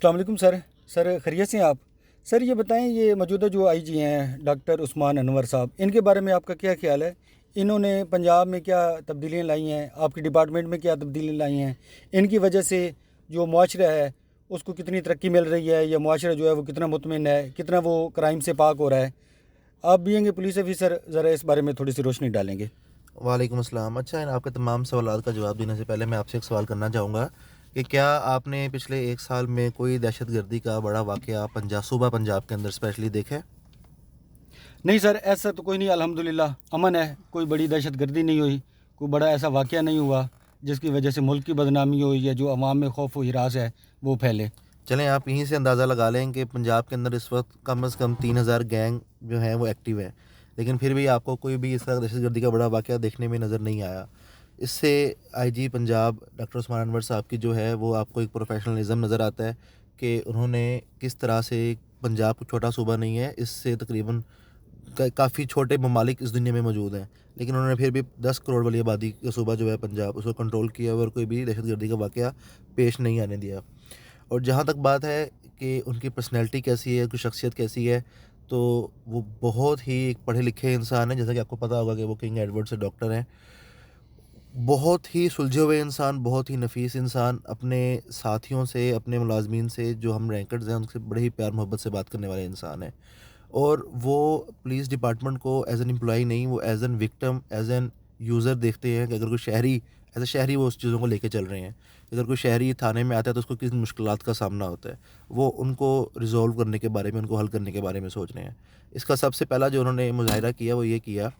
अस्सलाम वालेकुम sir. Sir खैरियत से हैं आप? सर ये बताएं, ये मौजूदा जो आईजी हैं डॉक्टर उस्मान अनवर साहब, इनके बारे में आपका क्या ख्याल है? इन्होंने पंजाब में क्या तब्दीलियाँ लाई हैं, आपके डिपार्टमेंट में क्या तब्दीलियाँ लाई हैं? इनकी वजह से जो मुआशरा है उसको कितनी तरक्की मिल रही है, या मुआशरा जो है वो कितना मुतमिन है, कितना वो क्राइम से पाक हो रहा है? आप भी हैं पुलिस ऑफिसर, ज़रा इस बारे में थोड़ी सी रोशनी डालेंगे। वालेकुम अस्सलाम। अच्छा, इन आपके तमाम सवालात का जवाब देने से पहले मैं आपसे एक सवाल करना चाहूँगा कि क्या आपने पिछले 1 साल में कोई दहशतगर्दी का बड़ा वाक़या सूबा पंजाब के अंदर स्पेशली देखा है? नहीं सर, ऐसा तो कोई नहीं, अल्हम्दुलिल्लाह अमन है, कोई बड़ी दहशत गर्दी नहीं हुई, कोई बड़ा ऐसा वाक़या नहीं हुआ जिसकी वजह से मुल्क की बदनामी हो या जो अवाम में खौफ व हिरास है वो फैले। चलें, आप यहीं से अंदाज़ा लगा लें कि पंजाब के अंदर इस वक्त कम से कम 3000 गैंग जो हैं वो एक्टिव है, लेकिन फिर भी आपको कोई भी इस तरह दहशतगर्दी का बड़ा वाक़या देखने में नज़र नहीं आया। इससे आईजी पंजाब डॉक्टर उस्मान अनवर साहब की जो है वो आपको एक प्रोफेशनलिज्म नज़र आता है कि उन्होंने किस तरह से, पंजाब कोई छोटा सूबा नहीं है, इससे तकरीबन काफ़ी छोटे ममालिक इस दुनिया में मौजूद हैं, लेकिन उन्होंने फिर भी 10 करोड़ वाली आबादी का सूबा जो है पंजाब, उसको कंट्रोल किया और कोई भी दहशतगर्दी का वाक़या पेश नहीं आने दिया। और जहाँ तक बात है कि उनकी पर्सनैलिटी कैसी है, उनकी शख्सियत कैसी है, तो वो बहुत ही एक पढ़े लिखे इंसान हैं। जैसा कि आपको पता होगा कि वो किंग एडवर्ड से डॉक्टर हैं। बहुत ही सुलझे हुए इंसान, बहुत ही नफ़ीस इंसान, अपने साथियों से, अपने मुलाज़मीन से, जो हम रैंकर्स हैं, उनसे बड़े ही प्यार मोहब्बत से बात करने वाले इंसान हैं। और वो पुलिस डिपार्टमेंट को एज़ एन एम्प्लॉयी नहीं, वो as an victim, as an user देखते हैं कि अगर कोई शहरी, एज़ अ शहरी वो उस चीज़ों को लेके चल रहे हैं। अगर कोई शहरी थाने में आता है तो उसको किन मुश्किलात का सामना होता है, वो उनको रिज़ॉल्व करने के बारे में, उनको हल करने के बारे में सोच रहे हैं। इसका सबसे पहला जो उन्होंने मुज़ाहिरा किया वो ये किया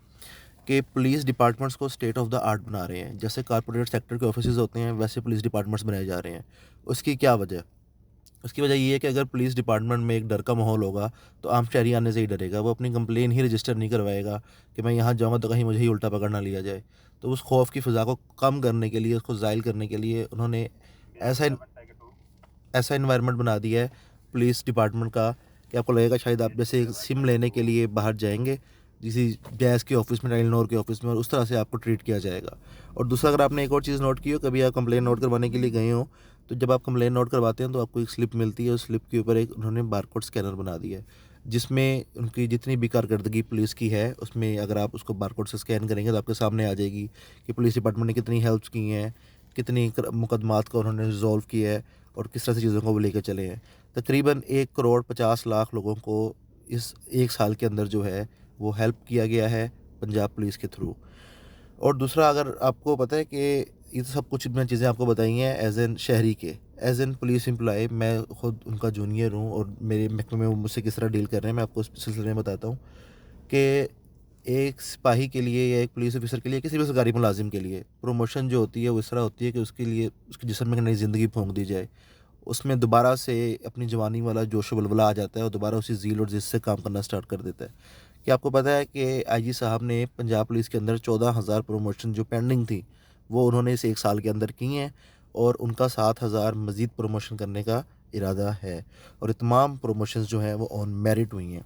कि पुलिस डिपार्टमेंट्स को स्टेट ऑफ द आर्ट बना रहे हैं। जैसे कॉर्पोरेट सेक्टर के ऑफिसेज़ होते हैं, वैसे पुलिस डिपार्टमेंट्स बनाए जा रहे हैं। उसकी क्या वजह? उसकी वजह ये है कि अगर पुलिस डिपार्टमेंट में एक डर का माहौल होगा, तो आम शहरी आने से ही डरेगा। वो अपनी कंप्लेन ही रजिस्टर नहीं करवाएगा कि मैं यहाँ जाऊँगा तो कहीं मुझे ही उल्टा पकड़ ना लिया जाए। तो उस खौफ की फ़िज़ा को कम करने के लिए, उसको ज़ाइल करने के लिए उन्होंने ऐसा ऐसा एनवायरनमेंट बना दिया है पुलिस डिपार्टमेंट का कि आपको लगेगा शायद आप जैसे सिम लेने के लिए बाहर जाएँगे, किसी गैस के ऑफ़िस में, टेलीनॉर के ऑफ़िस में, और उस तरह से आपको ट्रीट किया जाएगा। और दूसरा, अगर आपने एक और चीज़ नोट की हो, कभी आप कंप्लेंट नोट करवाने के लिए गए हो, तो जब आप कंप्लेंट नोट करवाते हैं तो आपको एक स्लिप मिलती है। उस स्लिप के ऊपर एक उन्होंने बारकोड स्कैनर बना दिया है, जिसमें उनकी जितनी भी कारकर्दगी पुलिस की है, उसमें अगर आप उसको बारकोड से स्कैन करेंगे तो आपके सामने आ जाएगी कि पुलिस डिपार्टमेंट ने कितनी हेल्प्स की हैं, कितनी मुकदमात को उन्होंने रिजॉल्व किया है और किस तरह से चीज़ों को वो लेकर चले हैं। तकरीबन 1,50,00,000 लोगों को इस 1 साल के अंदर जो है वो हेल्प किया गया है पंजाब पुलिस के थ्रू। और दूसरा, अगर आपको पता है कि ये सब कुछ मैंने चीज़ें आपको बताई हैं एज़ एन शहरी के, एज़ एन पुलिस एम्प्लॉय, मैं खुद उनका जूनियर हूँ और मेरे महकमे में वो मुझसे किस तरह डील कर रहे हैं, मैं आपको इस सिलसिले में बताता हूँ कि एक सिपाही के लिए या एक पुलिस ऑफिसर के लिए, किसी भी सरकारी मुलाजिम के लिए प्रमोशन जो होती है वो इस तरह होती है कि उसके लिए उसके जिस्म में नई ज़िंदगी फूंक दी जाए, उसमें दोबारा से अपनी जवानी वाला जोश व वलवला आ जाता है और दोबारा उसी ज़ील और ज़िद से काम करना स्टार्ट कर देता है। क्या आपको पता है कि आईजी साहब ने पंजाब पुलिस के अंदर 14,000 प्रमोशन जो पेंडिंग थी, वो उन्होंने इस 1 साल के अंदर की हैं, और उनका 7,000 मज़ीद प्रमोशन करने का इरादा है, और ये तमाम प्रमोशंस जो हैं वो ऑन मेरिट हुई हैं।